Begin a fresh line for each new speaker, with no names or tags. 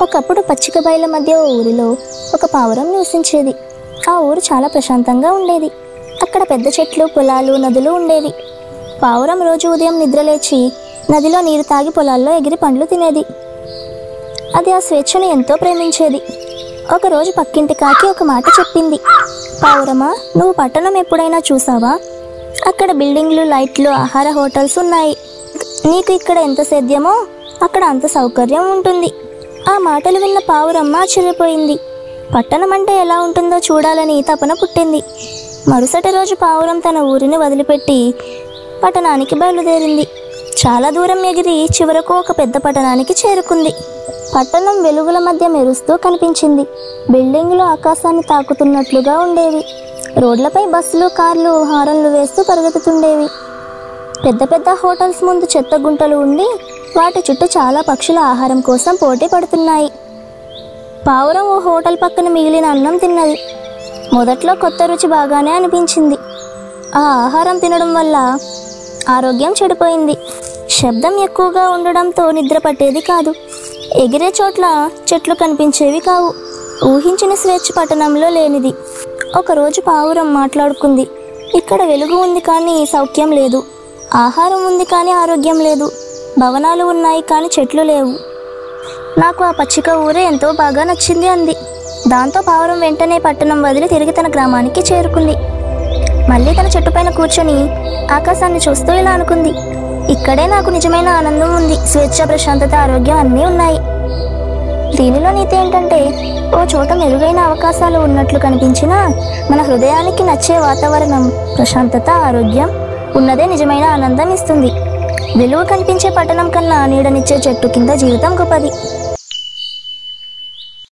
ఒకప్పుడు పచ్చిక బయల మధ్య ఓ ఊరిలో ఒక పావురం నివసించేది. ఆ ఊరు చాలా ప్రశాంతంగా ఉండేది. అక్కడ పెద్ద చెట్లు, పొలాలు, నదులు ఉండేవి. పావురం రోజు ఉదయం నిద్రలేచి నదిలో నీరు తాగి పొలాల్లో ఎగిరి పండ్లు తినేది. అది ఆ స్వేచ్ఛను ఎంతో ప్రేమించేది. ఒకరోజు పక్కింటి కాకి ఒక మాట చెప్పింది. పావురమా, నువ్వు పట్టణం ఎప్పుడైనా చూసావా? అక్కడ బిల్డింగ్లు, లైట్లు, ఆహార హోటల్స్ ఉన్నాయి. నీకు ఇక్కడ ఎంత సేద్యమో అక్కడ అంత సౌకర్యం ఉంటుంది. ఆ మాటలు విన్న పావురమ్మ ఆశ్చర్యపోయింది. పట్టణం అంటే ఎలా ఉంటుందో చూడాలని తపన పుట్టింది. మరుసటి రోజు పావురం తన ఊరిని వదిలిపెట్టి పట్టణానికి బయలుదేరింది. చాలా దూరం ఎగిరి చివరకు ఒక పెద్ద పట్టణానికి చేరుకుంది. పట్టణం వెలుగుల మధ్య మెరుస్తూ కనిపించింది. బిల్డింగులు ఆకాశాన్ని తాకుతున్నట్లుగా ఉండేవి. రోడ్లపై బస్సులు, కార్లు హారన్లు వేస్తూ పరిగెత్తుతుండేవి. పెద్ద పెద్ద హోటల్స్ ముందు చెత్త గుంటలు ఉండి వాటి చుట్టూ చాలా పక్షుల ఆహారం కోసం పోటీ పడుతున్నాయి. పావురం ఓ హోటల్ పక్కన మిగిలిన అన్నం తిన్నది. మొదట్లో కొత్త రుచి బాగానే అనిపించింది. ఆ ఆహారం తినడం వల్ల ఆరోగ్యం చెడిపోయింది. శబ్దం ఎక్కువగా ఉండడంతో నిద్ర పట్టేది కాదు. ఎగిరే చోట్ల చెట్లు కనిపించేవి కావు. ఊహించిన స్వేచ్ఛ పట్టణంలో లేనిది. ఒకరోజు పావురం మాట్లాడుకుంది. ఇక్కడ వెలుగు ఉంది కానీ సౌఖ్యం లేదు. ఆహారం ఉంది కానీ ఆరోగ్యం లేదు. భవనాలు ఉన్నాయి కానీ చెట్లు లేవు. నాకు ఆ పచ్చిక ఊరే ఎంతో బాగా నచ్చింది అంది. దాంతో పావురం వెంటనే పట్టణం వదిలి తిరిగి తన గ్రామానికి చేరుకుంది. మళ్ళీ తన చెట్టుపైన కూర్చొని ఆకాశాన్ని చూస్తూ ఇలా అనుకుంది. ఇక్కడే నాకు నిజమైన ఆనందం ఉంది. స్వేచ్ఛ, ప్రశాంతత, ఆరోగ్యం అన్నీ ఉన్నాయి. దీనిలో నీతి ఏంటంటే, ఓ చోట మెరుగైన అవకాశాలు ఉన్నట్లు కనిపించినా మన హృదయానికి నచ్చే వాతావరణం, ప్రశాంతత, ఆరోగ్యం ఉన్నదే నిజమైన ఆనందం ఇస్తుంది. వెలుగు కనిపించే పట్టణం కన్నా నీడనిచ్చే చెట్టు కింద జీవితం గొప్పది.